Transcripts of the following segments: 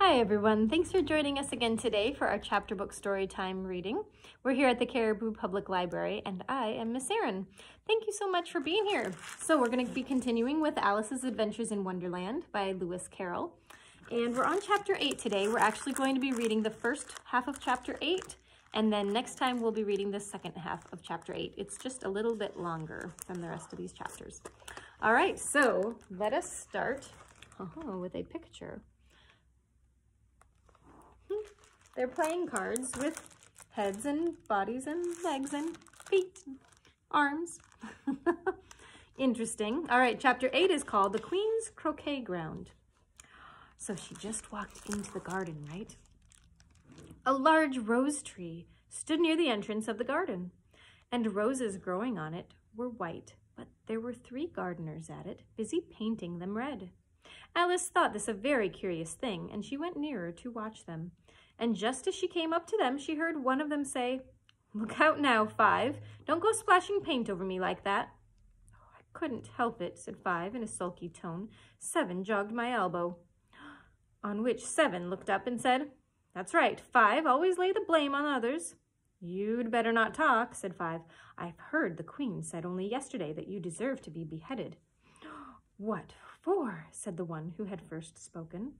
Hi everyone, thanks for joining us again today for our chapter book story time reading. We're here at the Caribou Public Library and I am Miss Erin. Thank you so much for being here. So we're going to be continuing with Alice's Adventures in Wonderland by Lewis Carroll. And we're on chapter 8 today. We're actually going to be reading the first half of chapter 8 and then next time we'll be reading the second half of chapter 8. It's just a little bit longer than the rest of these chapters. All right, so let us start with a picture. They're playing cards with heads and bodies and legs and feet and arms. Interesting. All right, chapter 8 is called The Queen's Croquet Ground. So she just walked into the garden, right? A large rose tree stood near the entrance of the garden, and roses growing on it were white, but there were 3 gardeners at it, busy painting them red. Alice thought this a very curious thing, and she went nearer to watch them. And just as she came up to them, she heard one of them say, "Look out now, 5. Don't go splashing paint over me like that." "Oh, I couldn't help it," said 5 in a sulky tone. "7 jogged my elbow." On which 7 looked up and said, "That's right, 5 always lay the blame on others." "You'd better not talk," said 5. "I've heard the Queen said only yesterday that you deserve to be beheaded." "What for?" said the one who had first spoken.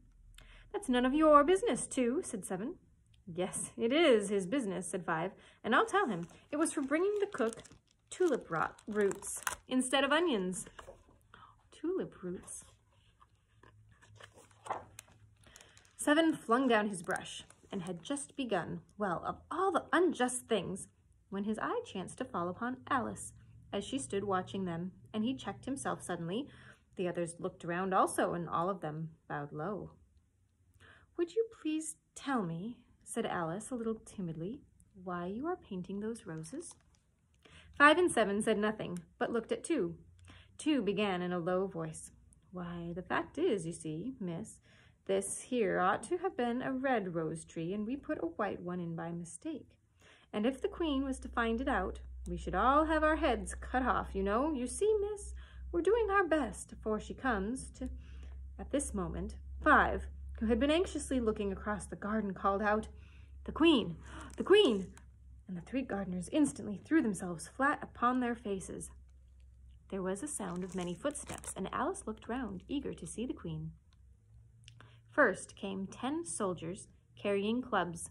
"That's none of your business, too," said 7. "Yes, it is his business," said 5, "and I'll tell him. It was for bringing the cook tulip roots instead of onions." Tulip roots. 7 flung down his brush and had just begun, well, of all the unjust things, when his eye chanced to fall upon Alice as she stood watching them, and he checked himself suddenly. The others looked around also, and all of them bowed low. "Would you please tell me," said Alice a little timidly, "why you are painting those roses?" 5 and 7 said nothing, but looked at 2. 2 began in a low voice. "Why, the fact is, you see, miss, this here ought to have been a red rose tree, and we put a white one in by mistake. And if the Queen was to find it out, we should all have our heads cut off, you know. You see, miss, we're doing our best afore she comes to—" At this moment, 5, who had been anxiously looking across the garden, called out, "The Queen! The Queen!" And the 3 gardeners instantly threw themselves flat upon their faces. There was a sound of many footsteps, and Alice looked round, eager to see the Queen. First came 10 soldiers carrying clubs.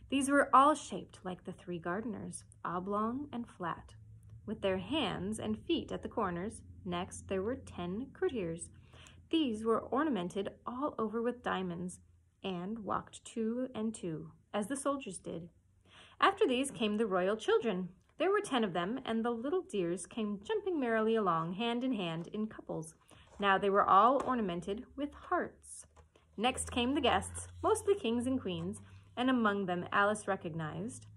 These were all shaped like the 3 gardeners, oblong and flat, with their hands and feet at the corners. Next, there were 10 courtiers. These were ornamented all over with diamonds, and walked 2 and 2, as the soldiers did. After these came the royal children. There were 10 of them, and the little dears came jumping merrily along, hand in couples. Now they were all ornamented with hearts. Next came the guests, mostly kings and queens, and among them Alice recognized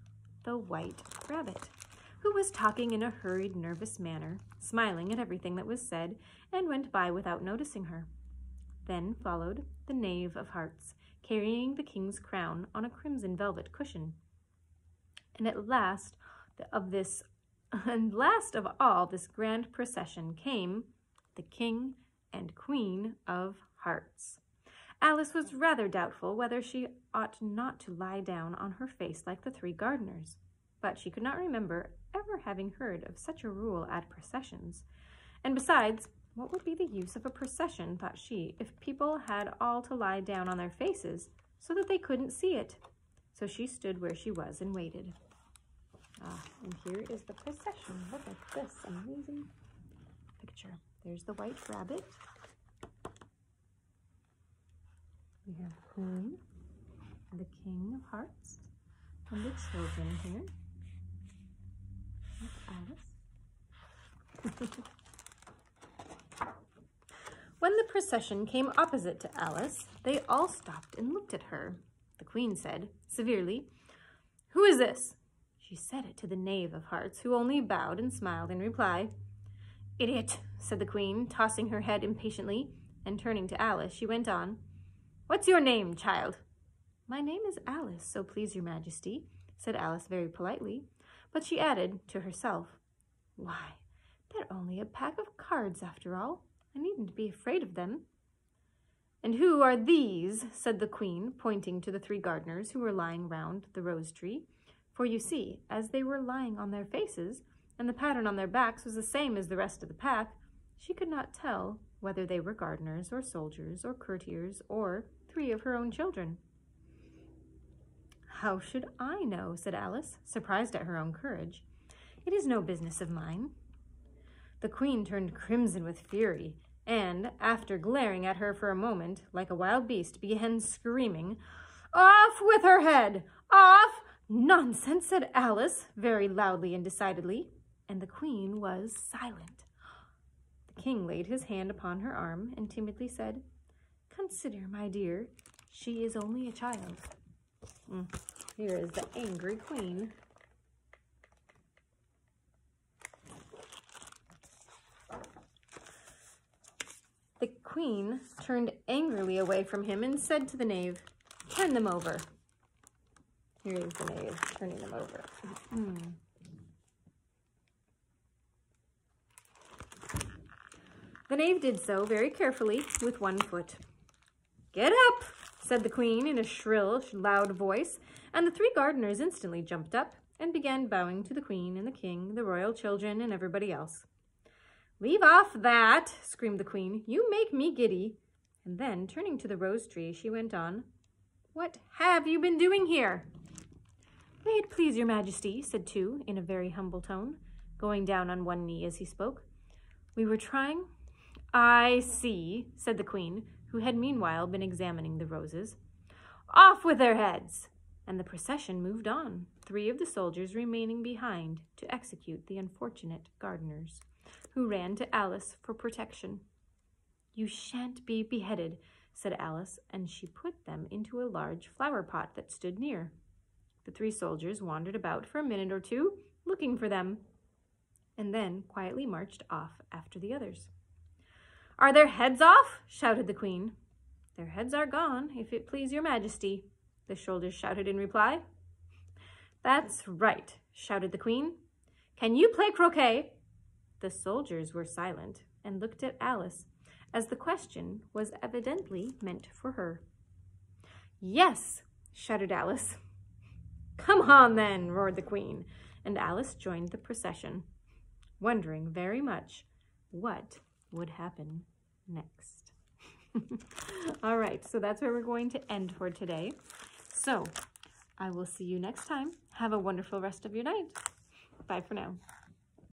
the White Rabbit, who was talking in a hurried, nervous manner, smiling at everything that was said, and went by without noticing her. Then followed the Knave of Hearts, carrying the king's crown on a crimson velvet cushion. And last of all this grand procession came the King and Queen of Hearts. Alice was rather doubtful whether she ought not to lie down on her face like the 3 gardeners, but she could not remember ever having heard of such a rule at processions. And besides, what would be the use of a procession, thought she, if people had all to lie down on their faces so that they couldn't see it? So she stood where she was and waited. And here is the procession. Look at this amazing picture. There's the White Rabbit. We have Queen, the King of Hearts, and the children here. Alice. When the procession came opposite to Alice, they all stopped and looked at her. The Queen said, severely, "Who is this?" She said it to the Knave of Hearts, who only bowed and smiled in reply. "Idiot," said the Queen, tossing her head impatiently, and turning to Alice, she went on, "What's your name, child?" "My name is Alice, so please your Majesty," said Alice very politely, but she added to herself, "Why, they're only a pack of cards after all. I needn't be afraid of them." "And who are these?" said the queen, pointing to the 3 gardeners who were lying round the rose tree. For you see, as they were lying on their faces, and the pattern on their backs was the same as the rest of the pack, she could not tell whether they were gardeners or soldiers or courtiers or 3 of her own children. "How should I know?" said Alice, surprised at her own courage. "It is no business of mine." The queen turned crimson with fury, and, after glaring at her for a moment like a wild beast, began screaming, "Off with her head! Off!" "Nonsense," said Alice, very loudly and decidedly, and the queen was silent. The king laid his hand upon her arm and timidly said, "Consider, my dear, she is only a child." Here is the angry queen. The queen turned angrily away from him and said to the knave, "Turn them over." Here is the knave, turning them over. The knave did so very carefully with 1 foot. "Get up," said the queen in a shrill, loud voice, and the 3 gardeners instantly jumped up and began bowing to the queen and the king, the royal children, and everybody else. "Leave off that," screamed the queen. "You make me giddy." And then, turning to the rose tree, she went on, "What have you been doing here?" "May it please your majesty," said 2 in a very humble tone, going down on 1 knee as he spoke. "We were trying—" "I see," said the queen, who had meanwhile been examining the roses. "Off with their heads!" And the procession moved on, 3 of the soldiers remaining behind to execute the unfortunate gardeners, who ran to Alice for protection. "You shan't be beheaded," said Alice, and she put them into a large flower pot that stood near. The 3 soldiers wandered about for a minute or 2, looking for them, and then quietly marched off after the others. "Are their heads off?" shouted the queen. "Their heads are gone, if it please your majesty," the soldiers shouted in reply. "That's right," shouted the queen. "Can you play croquet?" The soldiers were silent and looked at Alice, as the question was evidently meant for her. "Yes," shouted Alice. "Come on then," roared the queen, and Alice joined the procession, wondering very much what would happen next. All right, so that's where we're going to end for today. So I will see you next time. Have a wonderful rest of your night. Bye for now.